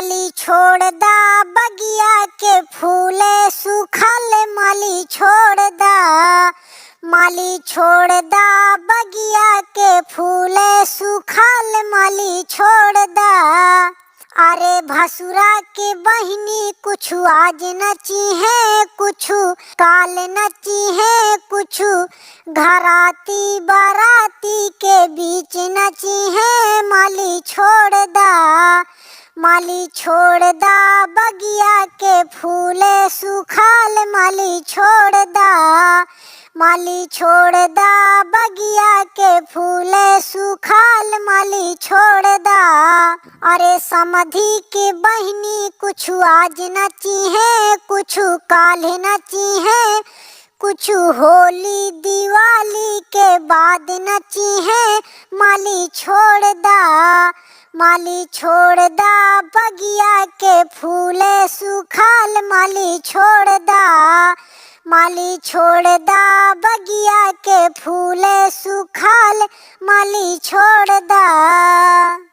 माली छोड़ दा बगिया के फूले सुखल माली छोड़ दा। माली छोड़ दा बगिया के फूले सुखल माली छोड़ दा। अरे भसुरा के बहिनी कुछ आज नची है, कुछ काल नची है, कुछ घराती बाराती के बीच नची है। माली छोड़ दा, माली छोड़ दा बगिया के फूले सुखाल माली छोड़ दा। माली छोड़ दा बगिया के फूले सुखाल माली छोड़ दा। अरे समधी के बहिनी कुछ आज नची है, कुछ काल नची है, कुछ होली दिवाली के बाद नची है। माली छोड़ दा, माली छोड़ दा बगिया के फूले सुखाल माली छोड़ दा। माली छोड़ दा बगिया के फूले सुखाल माली छोड़ दा।